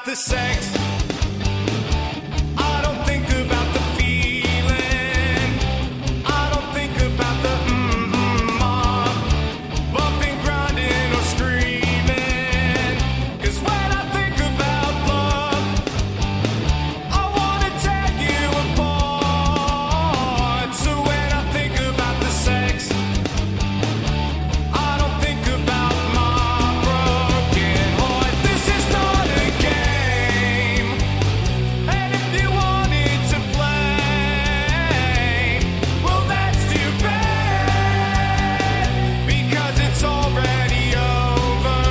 the sex. I don't think about the feeling. I don't think about the bumping, grinding, or screaming. 'Cause when I think about love, I wanna tear you apart. So when I think about the sex, I don't think about my broken heart. This is not a game. And if you wanted to play, well, that's too bad. Because it's already over.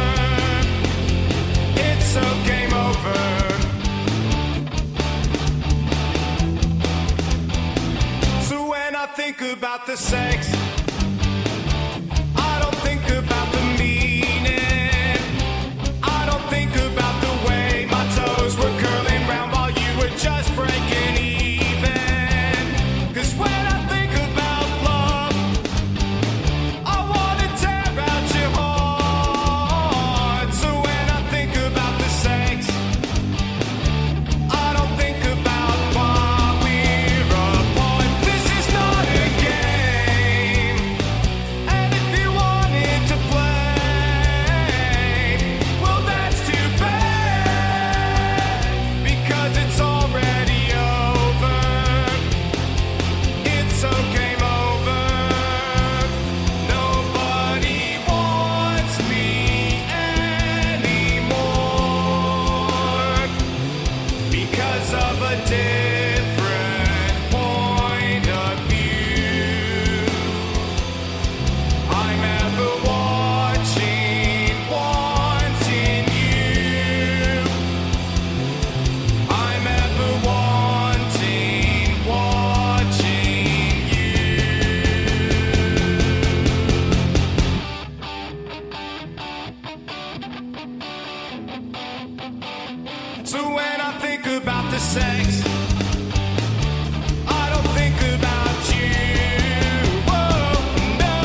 It's so game over. So when I think about the sex, I don't think about the meaning. I don't think about the way my toes were curling round while you were just breaking even. 'Cause when I think about love, I wanna tear out your heart. So when I think about the sex, I don't think about why we're apart. This is not a game. And if you wanted to play, well, that's too bad. Because it's already over. It's so game over. Nobody wants me anymore. Because of a different point of view. I'm ever watching, wanting you. I'm ever wanting, watching you. So when I think about the sex, I don't think about you. Whoa, no.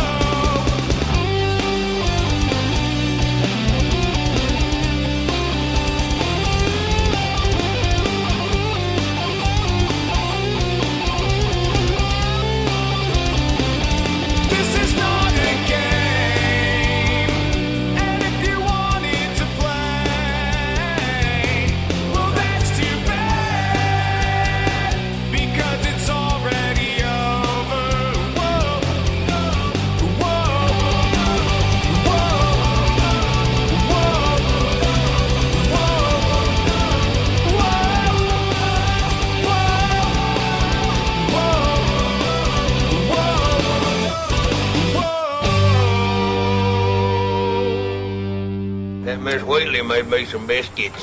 This is not a game. And if you wanted to play, well, that's too bad. Because it's already over. Whoa, no. Whoa, whoa, That Miss Wheatley made me some biscuits.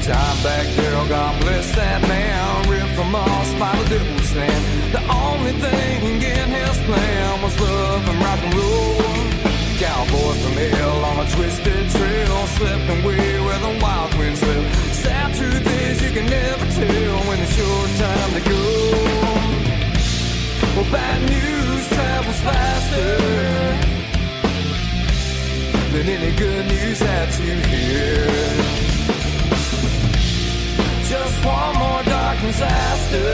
Time back girl, God bless that man. Ripped from all spinal devil sand. The only thing in his plan was love and rock and roll. Cowboy from hell on a twisted trail, slipping away where the wild winds live. Sad truth is you can never tell when it's your time to go. Well, bad news travels faster than any good news that you hear. Just one more dark disaster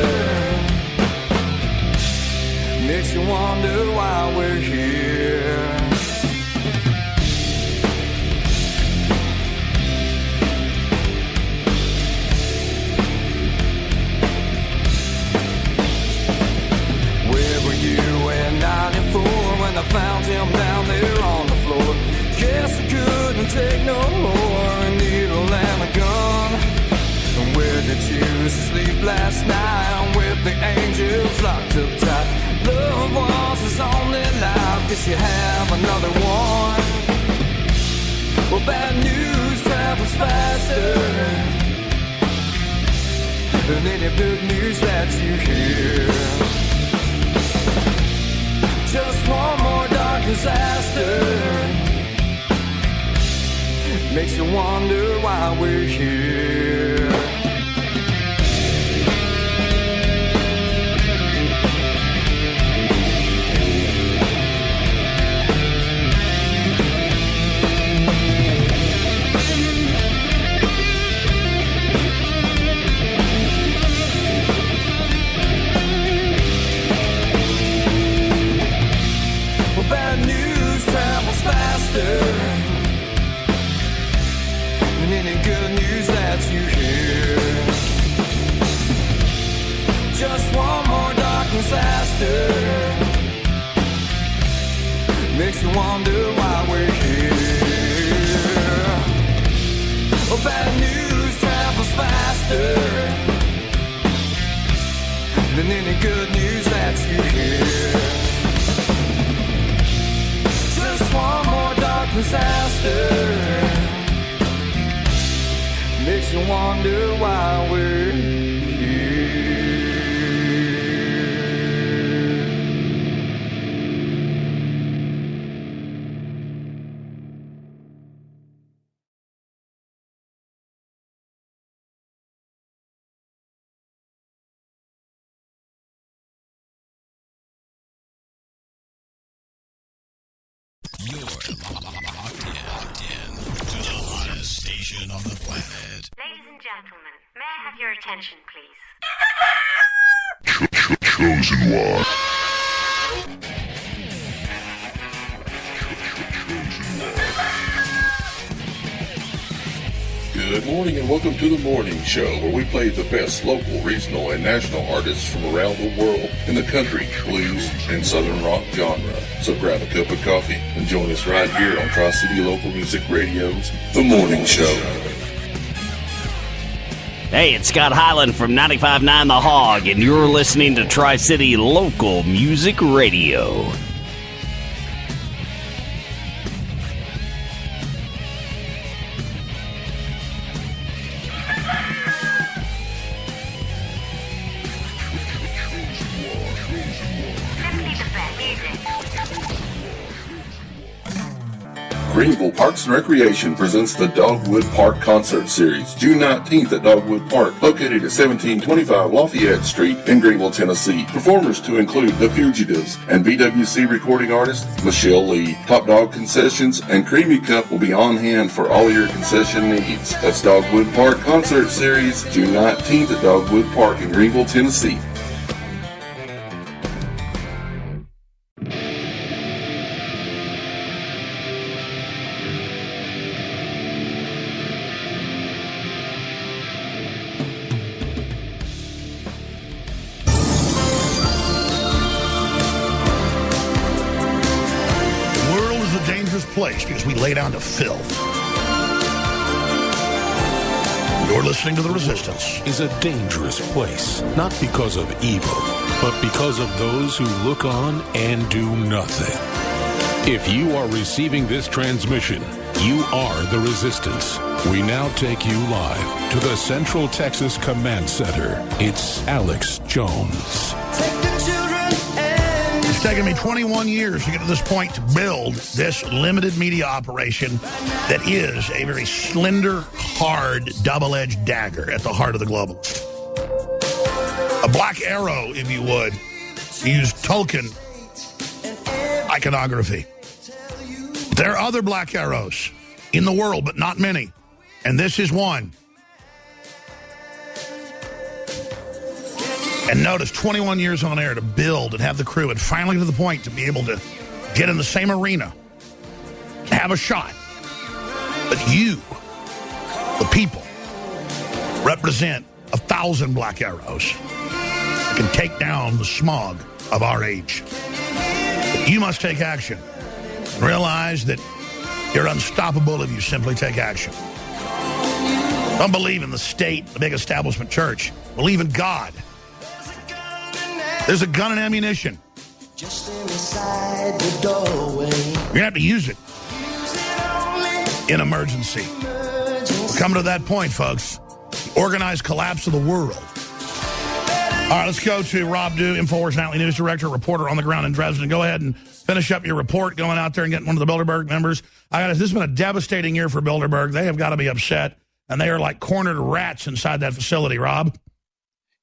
makes you wonder why we're here. Where were you in '94 when I found him down there on the floor? Guess I couldn't take no more, a needle and a gun. And where did you sleep last night with the angels locked up tight? Love was his only life, guess you have another one. Well, bad news travels faster than any good news that you hear. Just one more dark disaster makes you wonder why we're here. Bad news travels faster than any good news that you hear. Just one more dark disaster makes you wonder why we're here. Oh, bad news travels faster than any good news that you hear. One more dark disaster makes you wonder why we're here. Locked in to the hottest station on the planet. Ladies and gentlemen, may I have your attention, please? Chosen one. Good morning and welcome to the morning show where we play the best local, regional, and national artists from around the world in the country, blues, and southern rock genre. So grab a cup of coffee and join us right here on Tri-City Local Music Radio's The Morning Show. Hey, it's Scott Hyland from 95.9 The Hog, and you're listening to Tri-City Local Music Radio. Greenville Parks and Recreation presents the Dogwood Park Concert Series, June 19th at Dogwood Park, located at 1725 Lafayette Street in Greenville, Tennessee. Performers to include The Fugitives and BWC recording artist Michelle Lee. Top Dog Concessions and Creamy Cup will be on hand for all your concession needs. That's Dogwood Park Concert Series, June 19th at Dogwood Park in Greenville, Tennessee. Place because we lay down to filth. You're listening to The Resistance. Is a dangerous place, not because of evil, but because of those who look on and do nothing. If you are receiving this transmission, you are The Resistance. We now take you live to the Central Texas Command Center. It's Alex Jones. It's taken me 21 years to get to this point to build this limited media operation that is a very slender, hard, double-edged dagger at the heart of the globalist. A black arrow, if you would, use Tolkien iconography. There are other black arrows in the world, but not many. And this is one. And notice, 21 years on air to build and have the crew and finally to the point to be able to get in the same arena, have a shot. But you, the people, represent 1,000 black arrows that can take down the smog of our age. But you must take action. Realize that you're unstoppable if you simply take action. Don't believe in the state, the big establishment church. Believe in God. There's a gun and ammunition. Just inside the doorway. You're going to have to use it in emergency. We're coming to that point, folks. The organized collapse of the world All right, let's go to Rob Dew, InfoWars Nightly News Director, reporter on the ground in Dresden. Go ahead and finish up your report going out there and getting one of the Bilderberg members. This has been a devastating year for Bilderberg. They have got to be upset, and they are like cornered rats inside that facility, Rob.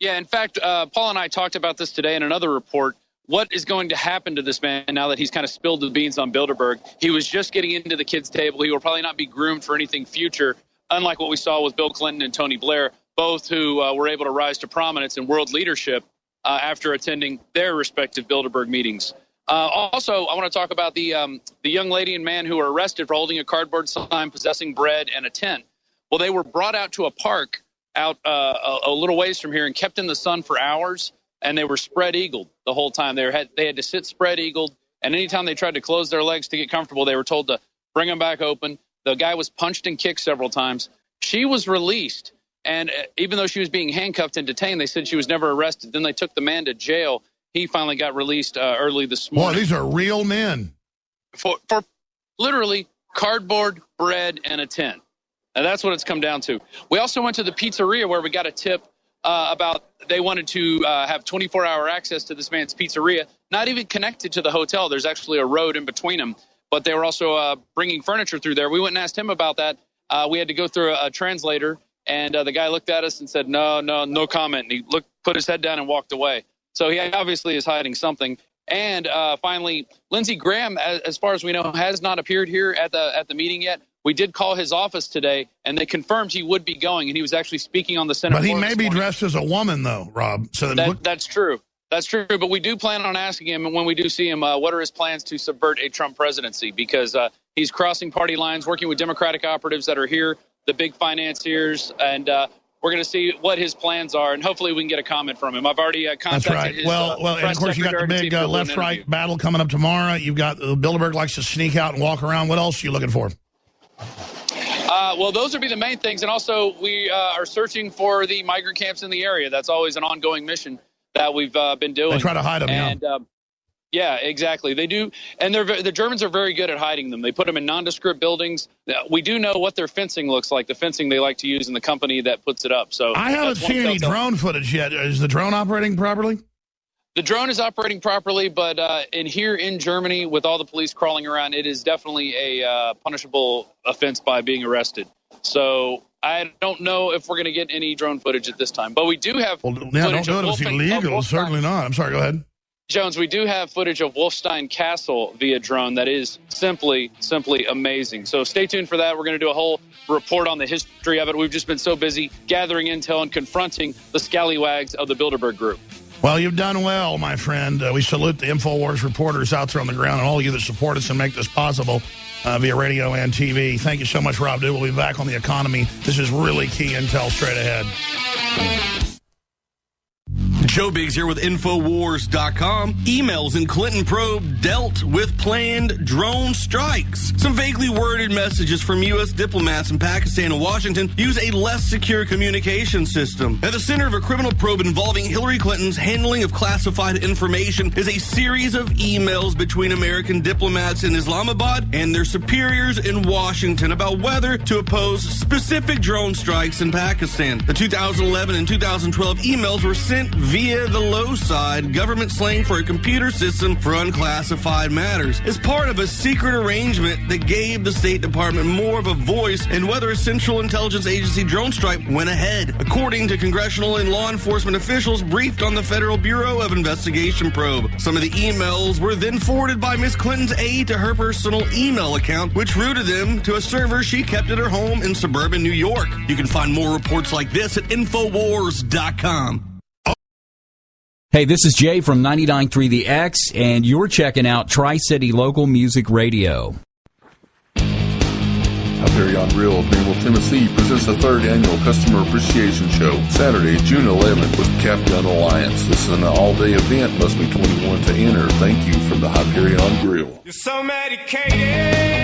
Yeah, in fact, Paul and I talked about this today in another report. What is going to happen to this man now that he's kind of spilled the beans on Bilderberg? He was just getting into the kids' table. He will probably not be groomed for anything future, unlike what we saw with Bill Clinton and Tony Blair, both who were able to rise to prominence in world leadership after attending their respective Bilderberg meetings. Also, I want to talk about the young lady and man who were arrested for holding a cardboard sign, possessing bread, and a tent. Well, they were brought out to a park out a little ways from here and kept in the sun for hours, and they were spread-eagled the whole time. They had to sit spread-eagled, and anytime they tried to close their legs to get comfortable, they were told to bring them back open. The guy was punched and kicked several times. She was released. And even though she was being handcuffed and detained, they said she was never arrested. Then they took the man to jail. He finally got released early this morning. Boy, these are real men. For literally cardboard, bread, and a tent. And that's what it's come down to. We also went to the pizzeria where we got a tip about they wanted to have 24-hour access to this man's pizzeria, not even connected to the hotel. There's actually a road in between them. But they were also bringing furniture through there. We went and asked him about that. We had to go through a translator. And the guy looked at us and said, no comment. And he put his head down and walked away. So he obviously is hiding something. And finally, Lindsey Graham, as far as we know, has not appeared here at the meeting yet. We did call his office today, and they confirmed he would be going. And he was actually speaking on the Senate. But he may be dressed as a woman, though, Rob. So that's true. That's true. But we do plan on asking him when we do see him, what are his plans to subvert a Trump presidency? Because he's crossing party lines, working with Democratic operatives that are here, the big financiers, and we're going to see what his plans are, and hopefully we can get a comment from him. I've already contacted That's right. his Well, and of course you got the big left-right battle coming up tomorrow. You've got Bilderberg likes to sneak out and walk around. What else are you looking for? Well, those would be the main things, and also we are searching for the migrant camps in the area. That's always an ongoing mission that we've been doing. They try to hide them, and, yeah, exactly. They do, and the Germans are very good at hiding them. They put them in nondescript buildings. We do know what their fencing looks like, the fencing they like to use in the company that puts it up. So I haven't seen any drone footage yet. Is the drone operating properly? The drone is operating properly, but here in Germany, with all the police crawling around, it is definitely a punishable offense by being arrested. So I don't know if we're going to get any drone footage at this time. But we do have don't do it if it's illegal. Certainly not. I'm sorry, go ahead. Jones, we do have footage of Wolfstein Castle via drone that is simply amazing. So stay tuned for that. We're going to do a whole report on the history of it. We've just been so busy gathering intel and confronting the scallywags of the Bilderberg Group. Well, you've done well, my friend. We salute the InfoWars reporters out there on the ground and all of you that support us and make this possible via radio and TV. Thank you so much, Rob Dew. We'll be back on the economy. This is really key intel straight ahead. Joe Biggs here with Infowars.com. Emails in Clinton probe dealt with planned drone strikes. Some vaguely worded messages from U.S. diplomats in Pakistan and Washington use a less secure communication system. At the center of a criminal probe involving Hillary Clinton's handling of classified information is a series of emails between American diplomats in Islamabad and their superiors in Washington about whether to oppose specific drone strikes in Pakistan. The 2011 and 2012 emails were sent via the low side, government slang for a computer system for unclassified matters, as part of a secret arrangement that gave the State Department more of a voice in whether a Central Intelligence Agency drone strike went ahead, according to congressional and law enforcement officials briefed on the Federal Bureau of Investigation probe. Some of the emails were then forwarded by Ms. Clinton's aide to her personal email account, which routed them to a server she kept at her home in suburban New York. You can find more reports like this at Infowars.com. Hey, this is Jay from 99.3 The X, and you're checking out Tri-City Local Music Radio. Hyperion Grill of Greenville, Tennessee presents the 3rd annual Customer Appreciation Show, Saturday, June 11th with Cap Gun Alliance. This is an all-day event, must be 21 to enter. Thank you from the Hyperion Grill. You're so medicated.